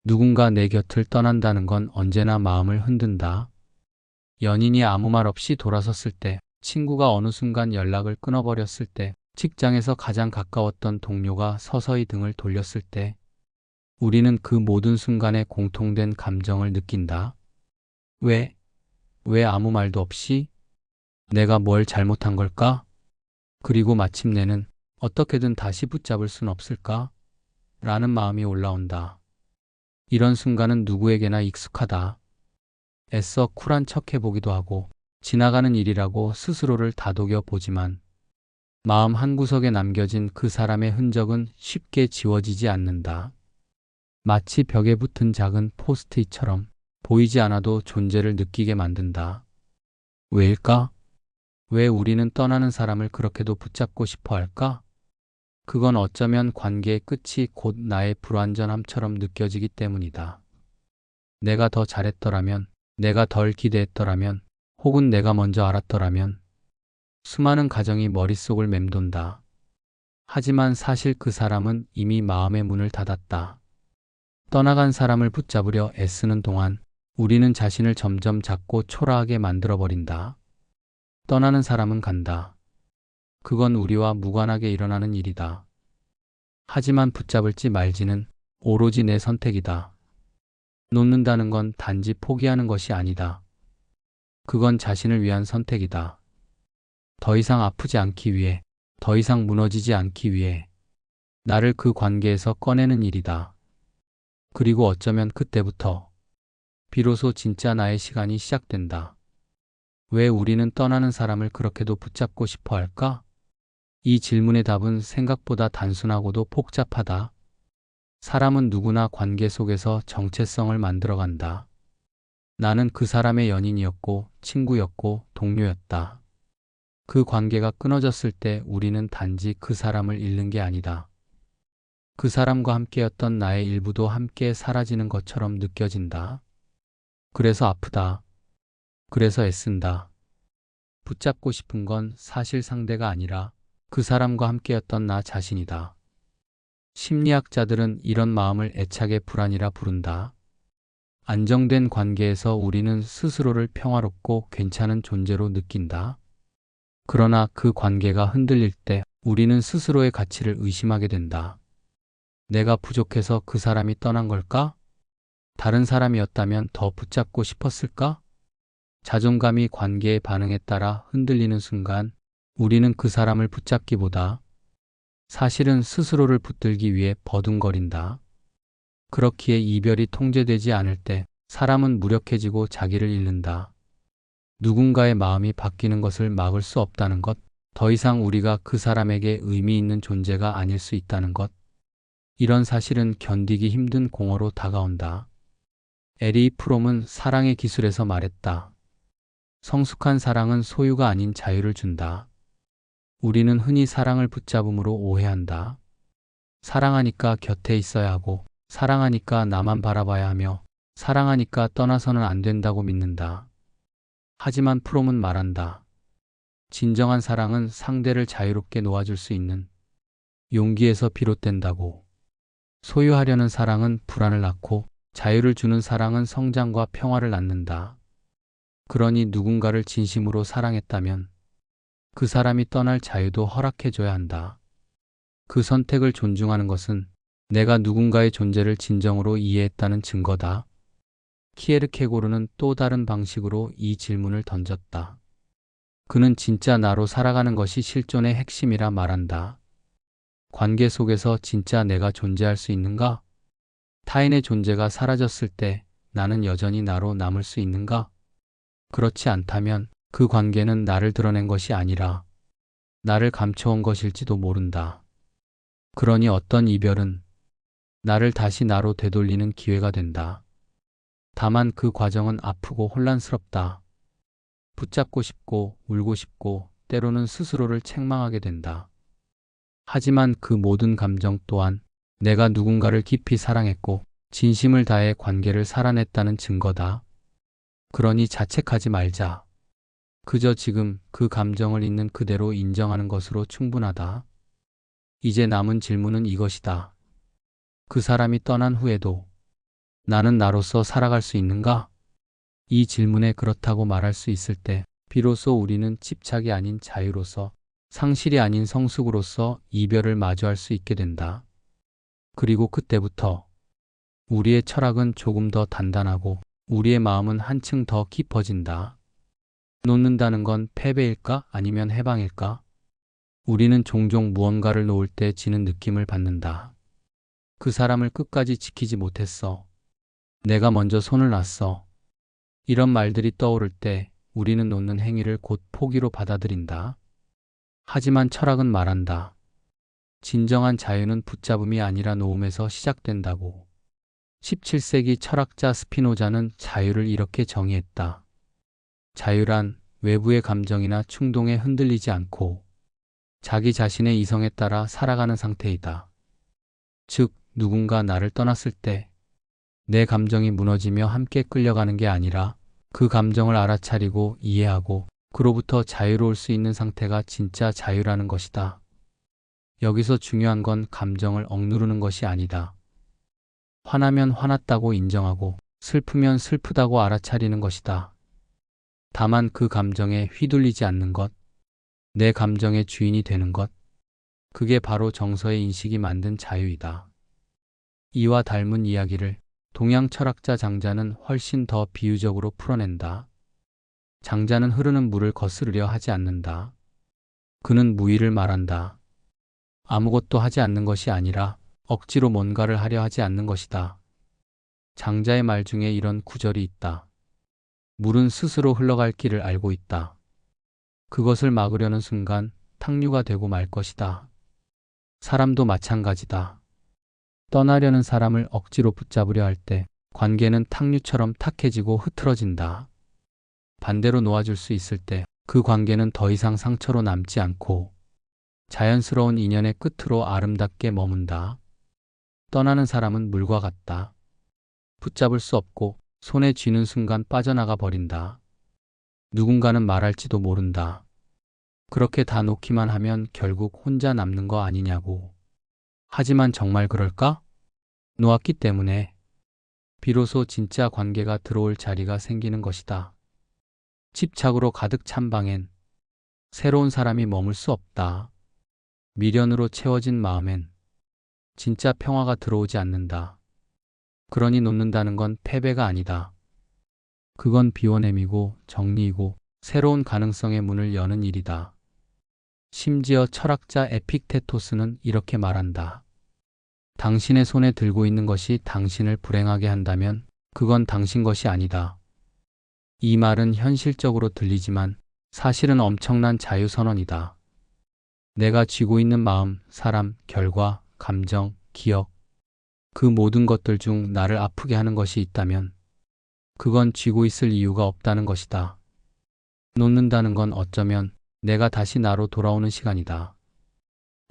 누군가 내 곁을 떠난다는 건 언제나 마음을 흔든다. 연인이 아무 말 없이 돌아섰을 때, 친구가 어느 순간 연락을 끊어버렸을 때, 직장에서 가장 가까웠던 동료가 서서히 등을 돌렸을 때, 우리는 그 모든 순간에 공통된 감정을 느낀다. 왜? 왜 아무 말도 없이? 내가 뭘 잘못한 걸까? 그리고 마침내는 어떻게든 다시 붙잡을 순 없을까? 라는 마음이 올라온다. 이런 순간은 누구에게나 익숙하다. 애써 쿨한 척 해보기도 하고 지나가는 일이라고 스스로를 다독여 보지만 마음 한구석에 남겨진 그 사람의 흔적은 쉽게 지워지지 않는다. 마치 벽에 붙은 작은 포스트잇처럼 보이지 않아도 존재를 느끼게 만든다. 왜일까? 왜 우리는 떠나는 사람을 그렇게도 붙잡고 싶어 할까? 그건 어쩌면 관계의 끝이 곧 나의 불완전함처럼 느껴지기 때문이다. 내가 더 잘했더라면, 내가 덜 기대했더라면, 혹은 내가 먼저 알았더라면, 수많은 가정이 머릿속을 맴돈다. 하지만 사실 그 사람은 이미 마음의 문을 닫았다. 떠나간 사람을 붙잡으려 애쓰는 동안 우리는 자신을 점점 작고 초라하게 만들어버린다. 떠나는 사람은 간다. 그건 우리와 무관하게 일어나는 일이다. 하지만 붙잡을지 말지는 오로지 내 선택이다. 놓는다는 건 단지 포기하는 것이 아니다. 그건 자신을 위한 선택이다. 더 이상 아프지 않기 위해, 더 이상 무너지지 않기 위해 나를 그 관계에서 꺼내는 일이다. 그리고 어쩌면 그때부터 비로소 진짜 나의 시간이 시작된다. 왜 우리는 떠나는 사람을 그렇게도 붙잡고 싶어 할까? 이 질문의 답은 생각보다 단순하고도 복잡하다. 사람은 누구나 관계 속에서 정체성을 만들어간다. 나는 그 사람의 연인이었고, 친구였고, 동료였다. 그 관계가 끊어졌을 때 우리는 단지 그 사람을 잃는 게 아니다. 그 사람과 함께였던 나의 일부도 함께 사라지는 것처럼 느껴진다. 그래서 아프다. 그래서 애쓴다. 붙잡고 싶은 건 사실 상대가 아니라 그 사람과 함께였던 나 자신이다. 심리학자들은 이런 마음을 애착의 불안이라 부른다. 안정된 관계에서 우리는 스스로를 평화롭고 괜찮은 존재로 느낀다. 그러나 그 관계가 흔들릴 때 우리는 스스로의 가치를 의심하게 된다. 내가 부족해서 그 사람이 떠난 걸까? 다른 사람이었다면 더 붙잡고 싶었을까? 자존감이 관계의 반응에 따라 흔들리는 순간 우리는 그 사람을 붙잡기보다 사실은 스스로를 붙들기 위해 버둥거린다. 그렇기에 이별이 통제되지 않을 때 사람은 무력해지고 자기를 잃는다. 누군가의 마음이 바뀌는 것을 막을 수 없다는 것, 더 이상 우리가 그 사람에게 의미 있는 존재가 아닐 수 있다는 것, 이런 사실은 견디기 힘든 공허로 다가온다. 에리 프롬은 사랑의 기술에서 말했다. 성숙한 사랑은 소유가 아닌 자유를 준다. 우리는 흔히 사랑을 붙잡음으로 오해한다. 사랑하니까 곁에 있어야 하고, 사랑하니까 나만 바라봐야 하며, 사랑하니까 떠나서는 안 된다고 믿는다. 하지만 프롬은 말한다. 진정한 사랑은 상대를 자유롭게 놓아줄 수 있는 용기에서 비롯된다고. 소유하려는 사랑은 불안을 낳고 자유를 주는 사랑은 성장과 평화를 낳는다. 그러니 누군가를 진심으로 사랑했다면 그 사람이 떠날 자유도 허락해줘야 한다. 그 선택을 존중하는 것은 내가 누군가의 존재를 진정으로 이해했다는 증거다. 키에르케고르는 또 다른 방식으로 이 질문을 던졌다. 그는 진짜 나로 살아가는 것이 실존의 핵심이라 말한다. 관계 속에서 진짜 내가 존재할 수 있는가? 타인의 존재가 사라졌을 때 나는 여전히 나로 남을 수 있는가? 그렇지 않다면 그 관계는 나를 드러낸 것이 아니라 나를 감춰온 것일지도 모른다. 그러니 어떤 이별은 나를 다시 나로 되돌리는 기회가 된다. 다만 그 과정은 아프고 혼란스럽다. 붙잡고 싶고 울고 싶고 때로는 스스로를 책망하게 된다. 하지만 그 모든 감정 또한 내가 누군가를 깊이 사랑했고 진심을 다해 관계를 살아냈다는 증거다. 그러니 자책하지 말자. 그저 지금 그 감정을 있는 그대로 인정하는 것으로 충분하다. 이제 남은 질문은 이것이다. 그 사람이 떠난 후에도 나는 나로서 살아갈 수 있는가? 이 질문에 그렇다고 말할 수 있을 때 비로소 우리는 집착이 아닌 자유로서, 상실이 아닌 성숙으로서 이별을 마주할 수 있게 된다. 그리고 그때부터 우리의 철학은 조금 더 단단하고 우리의 마음은 한층 더 깊어진다. 놓는다는 건 패배일까? 아니면 해방일까? 우리는 종종 무언가를 놓을 때 지는 느낌을 받는다. 그 사람을 끝까지 지키지 못했어. 내가 먼저 손을 놨어. 이런 말들이 떠오를 때 우리는 놓는 행위를 곧 포기로 받아들인다. 하지만 철학은 말한다. 진정한 자유는 붙잡음이 아니라 놓음에서 시작된다고. 17세기 철학자 스피노자는 자유를 이렇게 정의했다. 자유란 외부의 감정이나 충동에 흔들리지 않고 자기 자신의 이성에 따라 살아가는 상태이다. 즉, 누군가 나를 떠났을 때 내 감정이 무너지며 함께 끌려가는 게 아니라 그 감정을 알아차리고 이해하고 그로부터 자유로울 수 있는 상태가 진짜 자유라는 것이다. 여기서 중요한 건 감정을 억누르는 것이 아니다. 화나면 화났다고 인정하고 슬프면 슬프다고 알아차리는 것이다. 다만 그 감정에 휘둘리지 않는 것, 내 감정의 주인이 되는 것, 그게 바로 정서의 인식이 만든 자유이다. 이와 닮은 이야기를 동양 철학자 장자는 훨씬 더 비유적으로 풀어낸다. 장자는 흐르는 물을 거스르려 하지 않는다. 그는 무의를 말한다. 아무것도 하지 않는 것이 아니라 억지로 뭔가를 하려 하지 않는 것이다. 장자의 말 중에 이런 구절이 있다. 물은 스스로 흘러갈 길을 알고 있다. 그것을 막으려는 순간 탕류가 되고 말 것이다. 사람도 마찬가지다. 떠나려는 사람을 억지로 붙잡으려 할 때 관계는 탕류처럼 탁해지고 흐트러진다. 반대로 놓아줄 수 있을 때 그 관계는 더 이상 상처로 남지 않고 자연스러운 인연의 끝으로 아름답게 머문다. 떠나는 사람은 물과 같다. 붙잡을 수 없고 손에 쥐는 순간 빠져나가 버린다. 누군가는 말할지도 모른다. 그렇게 다 놓기만 하면 결국 혼자 남는 거 아니냐고. 하지만 정말 그럴까? 놓았기 때문에 비로소 진짜 관계가 들어올 자리가 생기는 것이다. 집착으로 가득 찬 방엔 새로운 사람이 머물 수 없다. 미련으로 채워진 마음엔 진짜 평화가 들어오지 않는다. 그러니 놓는다는 건 패배가 아니다. 그건 비워냄이고 정리이고 새로운 가능성의 문을 여는 일이다. 심지어 철학자 에픽테토스는 이렇게 말한다. 당신의 손에 들고 있는 것이 당신을 불행하게 한다면 그건 당신 것이 아니다. 이 말은 현실적으로 들리지만 사실은 엄청난 자유선언이다. 내가 쥐고 있는 마음, 사람, 결과, 감정, 기억, 그 모든 것들 중 나를 아프게 하는 것이 있다면 그건 쥐고 있을 이유가 없다는 것이다. 놓는다는 건 어쩌면 내가 다시 나로 돌아오는 시간이다.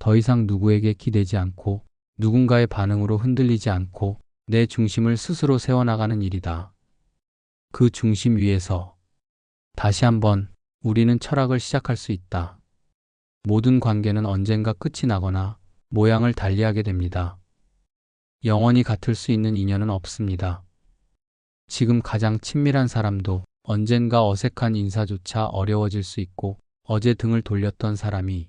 더 이상 누구에게 기대지 않고 누군가의 반응으로 흔들리지 않고 내 중심을 스스로 세워나가는 일이다. 그 중심 위에서 다시 한번 우리는 철학을 시작할 수 있다. 모든 관계는 언젠가 끝이 나거나 모양을 달리하게 됩니다. 영원히 같을 수 있는 인연은 없습니다. 지금 가장 친밀한 사람도 언젠가 어색한 인사조차 어려워질 수 있고 어제 등을 돌렸던 사람이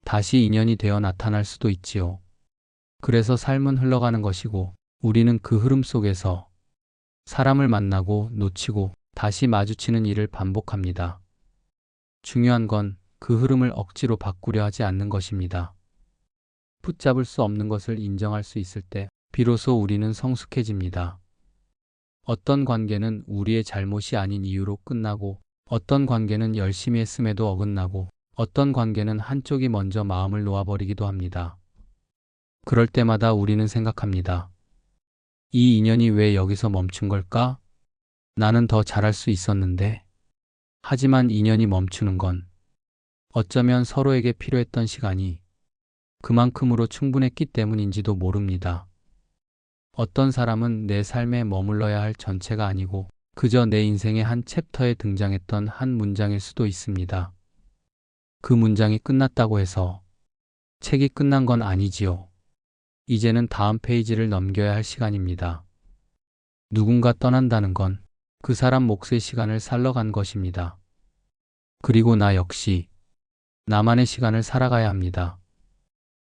다시 인연이 되어 나타날 수도 있지요. 그래서 삶은 흘러가는 것이고 우리는 그 흐름 속에서 사람을 만나고 놓치고 다시 마주치는 일을 반복합니다. 중요한 건 그 흐름을 억지로 바꾸려 하지 않는 것입니다. 붙잡을 수 없는 것을 인정할 수 있을 때 비로소 우리는 성숙해집니다. 어떤 관계는 우리의 잘못이 아닌 이유로 끝나고 어떤 관계는 열심히 했음에도 어긋나고 어떤 관계는 한쪽이 먼저 마음을 놓아버리기도 합니다. 그럴 때마다 우리는 생각합니다. 이 인연이 왜 여기서 멈춘 걸까? 나는 더 잘할 수 있었는데. 하지만 인연이 멈추는 건 어쩌면 서로에게 필요했던 시간이 그만큼으로 충분했기 때문인지도 모릅니다. 어떤 사람은 내 삶에 머물러야 할 전체가 아니고 그저 내 인생의 한 챕터에 등장했던 한 문장일 수도 있습니다. 그 문장이 끝났다고 해서 책이 끝난 건 아니지요. 이제는 다음 페이지를 넘겨야 할 시간입니다. 누군가 떠난다는 건 그 사람 몫의 시간을 살러간 것입니다. 그리고 나 역시 나만의 시간을 살아가야 합니다.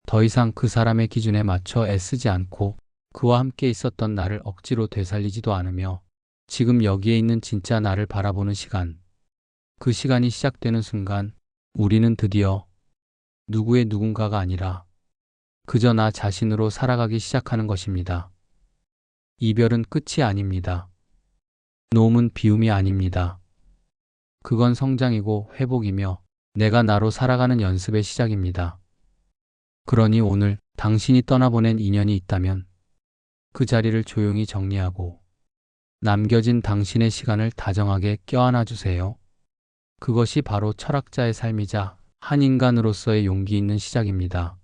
더 이상 그 사람의 기준에 맞춰 애쓰지 않고 그와 함께 있었던 나를 억지로 되살리지도 않으며 지금 여기에 있는 진짜 나를 바라보는 시간, 그 시간이 시작되는 순간 우리는 드디어 누구의 누군가가 아니라 그저 나 자신으로 살아가기 시작하는 것입니다. 이별은 끝이 아닙니다. 놓음은 비움이 아닙니다. 그건 성장이고 회복이며 내가 나로 살아가는 연습의 시작입니다. 그러니 오늘 당신이 떠나보낸 인연이 있다면 그 자리를 조용히 정리하고 남겨진 당신의 시간을 다정하게 껴안아 주세요. 그것이 바로 철학자의 삶이자 한 인간으로서의 용기 있는 시작입니다.